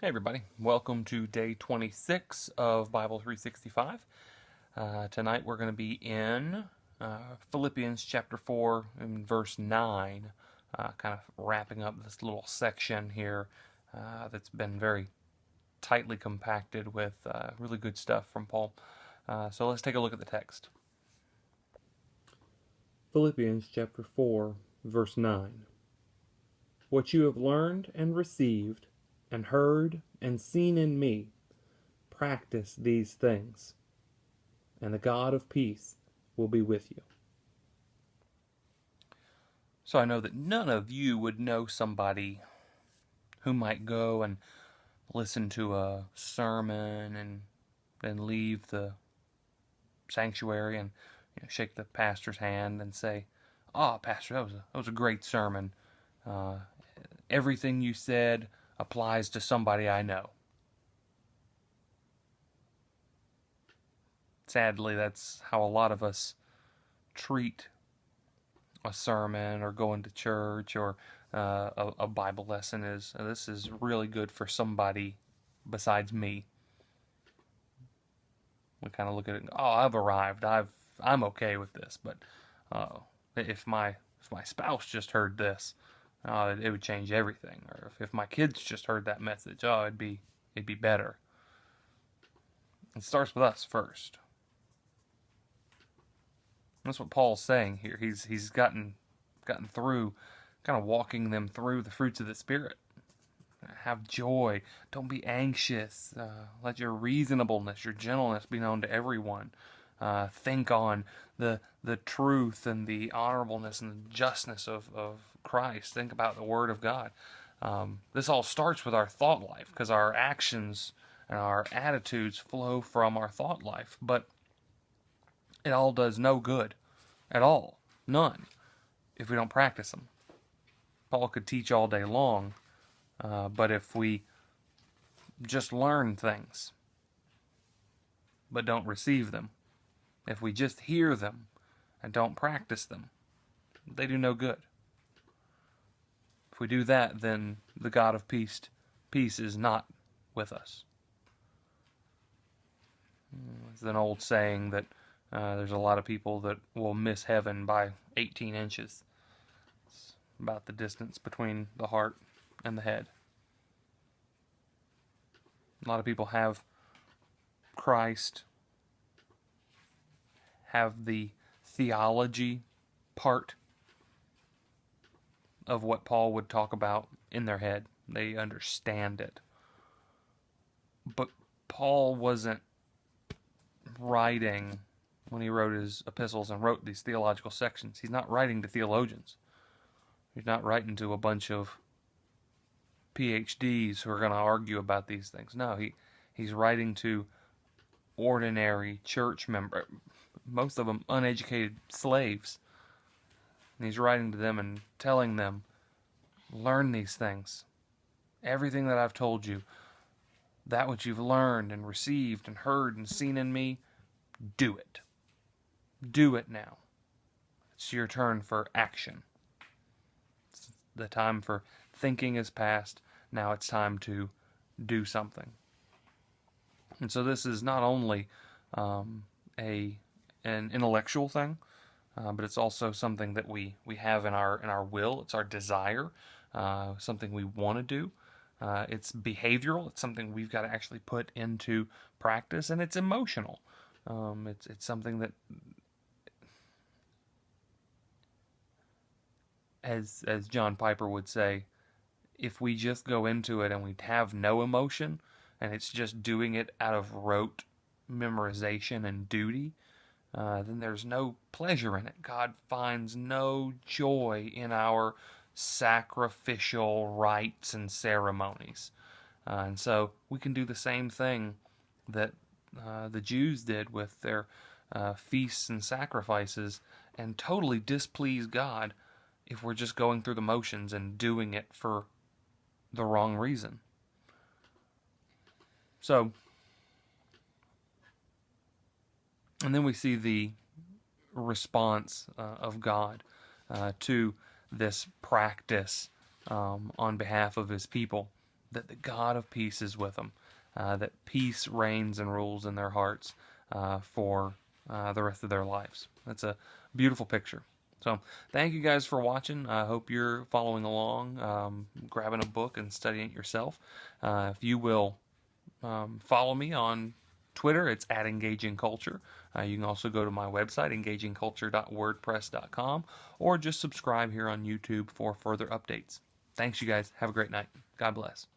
Hey everybody, welcome to day 26 of Bible 365. Tonight we're going to be in Philippians chapter 4 and verse 9, kind of wrapping up this little section here that's been very tightly compacted with really good stuff from Paul. So let's take a look at the text. Philippians chapter 4, verse 9. What you have learned and received and heard and seen in me, practice these things, and the God of peace will be with you. So I know that none of you would know somebody who might go and listen to a sermon and then leave the sanctuary and shake the pastor's hand and say, "Ah, Pastor, that was a great sermon. Uh, Everything you said applies to somebody I know." Sadly, that's how a lot of us treat a sermon or going to church or a Bible lesson. This is really good for somebody besides me. We kind of look at it and go, "Oh, I've arrived. I'm okay with this." But if my spouse just heard this, it would change everything. Or if my kids just heard that message, it'd be better. It starts with us first. That's what Paul's saying here. He's gotten through, kind of walking them through the fruits of the Spirit. Have joy. Don't be anxious. Let your reasonableness, your gentleness be known to everyone. Think on the truth and the honorableness and the justness of Christ. Think about the Word of God. This all starts with our thought life, because our actions and our attitudes flow from our thought life. But it all does no good at all. None. If we don't practice them. Paul could teach all day long, but if we just learn things but don't receive them, if we just hear them and don't practice them, they do no good. If we do that, then the God of peace is not with us. It's an old saying that there's a lot of people that will miss heaven by 18 inches. It's about the distance between the heart and the head. A lot of people have Christ, have the theology part of what Paul would talk about in their head. They understand it. But Paul wasn't writing, when he wrote his epistles and wrote these theological sections, he's not writing to theologians. He's not writing to a bunch of PhDs who are going to argue about these things. No, he's writing to ordinary church members, most of them uneducated slaves. And he's writing to them and telling them, learn these things. Everything that I've told you, that which you've learned and received and heard and seen in me, do it. Do it now. It's your turn for action. The time for thinking is past. Now it's time to do something. And so this is not only an intellectual thing, but it's also something that we have in our will. It's our desire, something we want to do. It's behavioral. It's something we've got to actually put into practice, and it's emotional. It's something that, as John Piper would say, if we just go into it and we have no emotion, and it's just doing it out of rote memorization and duty, then there's no pleasure in it. God finds no joy in our sacrificial rites and ceremonies. And so we can do the same thing that the Jews did with their feasts and sacrifices and totally displease God if we're just going through the motions and doing it for the wrong reason. So, and then we see the response of God to this practice on behalf of his people. that the God of peace is with them, that peace reigns and rules in their hearts for the rest of their lives. That's a beautiful picture. So thank you guys for watching. I hope you're following along, grabbing a book and studying it yourself. If you will follow me on Twitter, it's @EngagingCulture. You can also go to my website, engagingculture.wordpress.com, or just subscribe here on YouTube for further updates. Thanks, you guys. Have a great night. God bless.